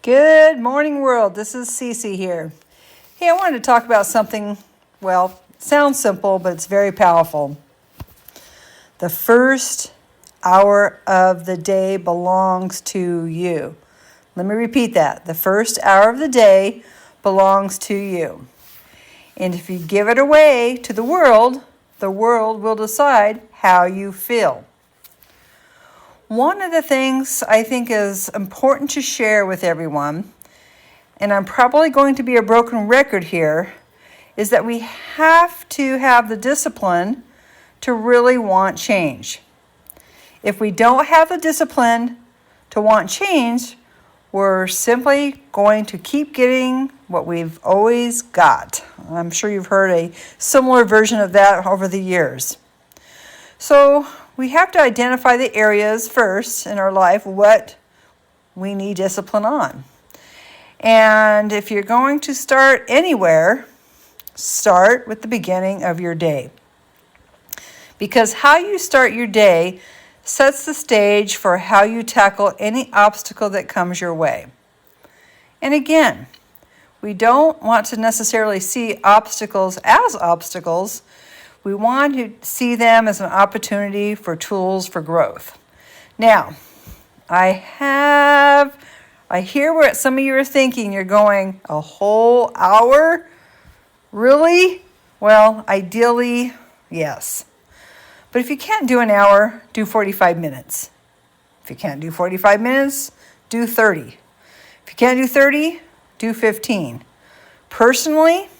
Good morning, world. This is Cece here. Hey, I wanted to talk about something, well, sounds simple, but it's very powerful. The first hour of the day belongs to you. Let me repeat that. The first hour of the day belongs to you. And if you give it away to the world will decide how you feel. One of the things I think is important to share with everyone, and I'm probably going to be a broken record here, is that we have to have the discipline to really want change. If we don't have the discipline to want change, we're simply going to keep getting what we've always got. I'm sure you've heard a similar version of that over the years. So we have to identify the areas first in our life what we need discipline on. And if you're going to start anywhere, start with the beginning of your day. Because how you start your day sets the stage for how you tackle any obstacle that comes your way. And again, we don't want to necessarily see obstacles as obstacles. We want to see them as an opportunity for tools for growth. Now, I hear what some of you are thinking. You're going, a whole hour? Really? Well, ideally, yes. But if you can't do an hour, do 45 minutes. If you can't do 45 minutes, do 30. If you can't do 30, do 15. Personally,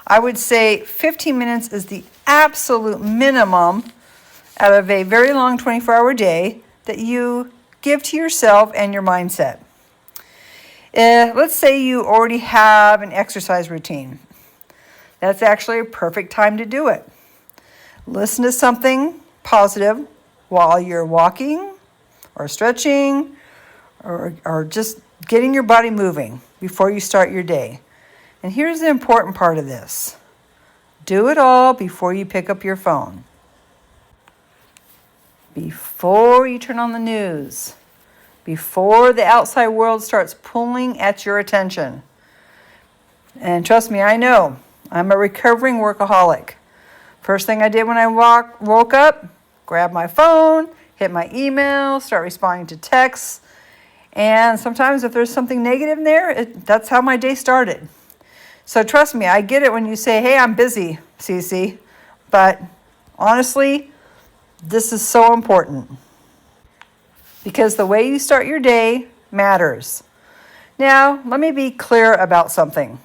I would say 15 minutes is the absolute minimum out of a very long 24-hour day that you give to yourself and your mindset. Let's say you already have an exercise routine. That's actually a perfect time to do it. Listen to something positive while you're walking or stretching or just getting your body moving before you start your day. And here's the important part of this. Do it all before you pick up your phone. Before you turn on the news. Before the outside world starts pulling at your attention. And trust me, I know. I'm a recovering workaholic. First thing I did when I woke up, grab my phone, hit my email, start responding to texts. And sometimes if there's something negative in there, that's how my day started. So trust me, I get it when you say, hey, I'm busy, Cece. But honestly, this is so important. Because the way you start your day matters. Now, let me be clear about something.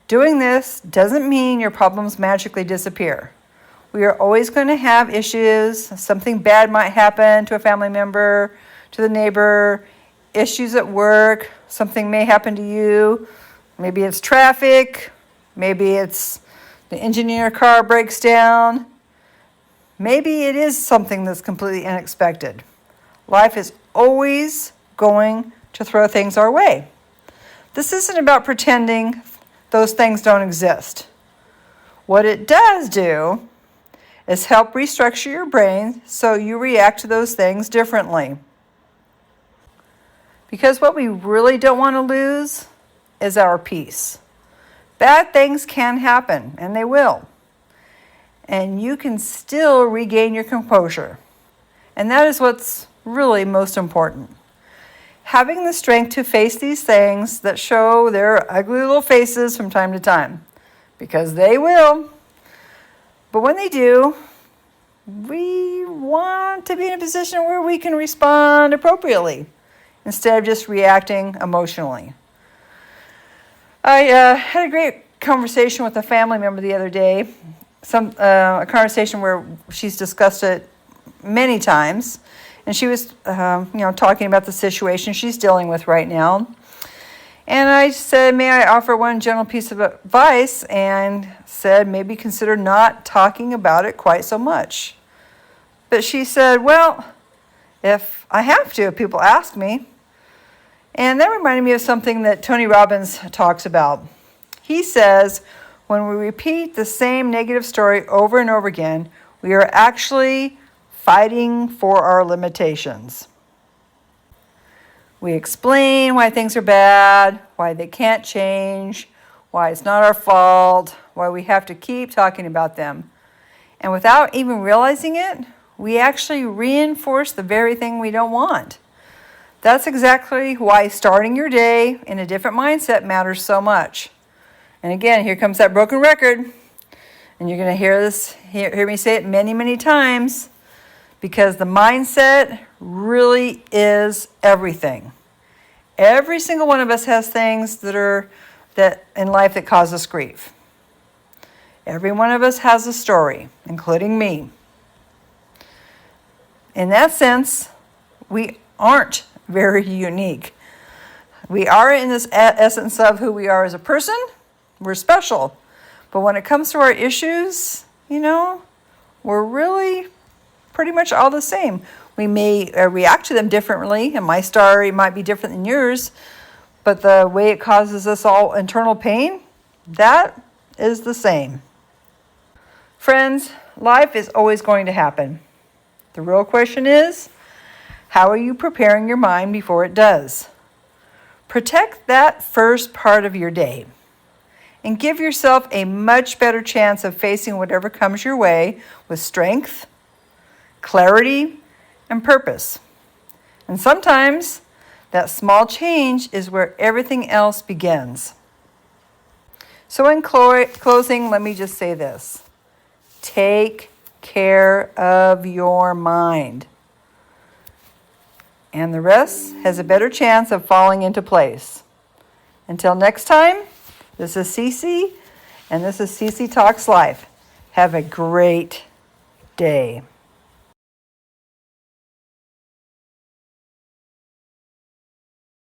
Doing this doesn't mean your problems magically disappear. We are always going to have issues. Something bad might happen to a family member, to the neighbor, issues at work, something may happen to you. Maybe it's traffic. Maybe it's the engineer car breaks down. Maybe it is something that's completely unexpected. Life is always going to throw things our way. This isn't about pretending those things don't exist. What it does do is help restructure your brain so you react to those things differently. Because what we really don't want to lose is our peace. Bad things can happen, and they will. And you can still regain your composure. And that is what's really most important. Having the strength to face these things that show their ugly little faces from time to time. Because they will. But when they do, we want to be in a position where we can respond appropriately instead of just reacting emotionally. I had a great conversation with a family member the other day. A conversation where she's discussed it many times. And she was, talking about the situation she's dealing with right now. And I said, may I offer one general piece of advice? And said, maybe consider not talking about it quite so much. But she said, well, if I have to, if people ask me. And that reminded me of something that Tony Robbins talks about. He says, when we repeat the same negative story over and over again, we are actually fighting for our limitations. We explain why things are bad, why they can't change, why it's not our fault, why we have to keep talking about them. And without even realizing it, we actually reinforce the very thing we don't want. That's exactly why starting your day in a different mindset matters so much. And again, here comes that broken record. And you're going to hear me say it many, many times, because the mindset really is everything. Every single one of us has things that in life that cause us grief. Every one of us has a story, including me. In that sense, we aren't very unique. We are in this essence of who we are as a person. We're special. But when it comes to our issues, we're really pretty much all the same. We may react to them differently, and my story might be different than yours, but the way it causes us all internal pain, that is the same. Friends, life is always going to happen. The real question is, how are you preparing your mind before it does? Protect that first part of your day and give yourself a much better chance of facing whatever comes your way with strength, clarity, and purpose. And sometimes that small change is where everything else begins. So in closing, let me just say this. Take care of your mind, and the rest has a better chance of falling into place. Until next time, this is Cece, and this is Cece Talks Life. Have a great day.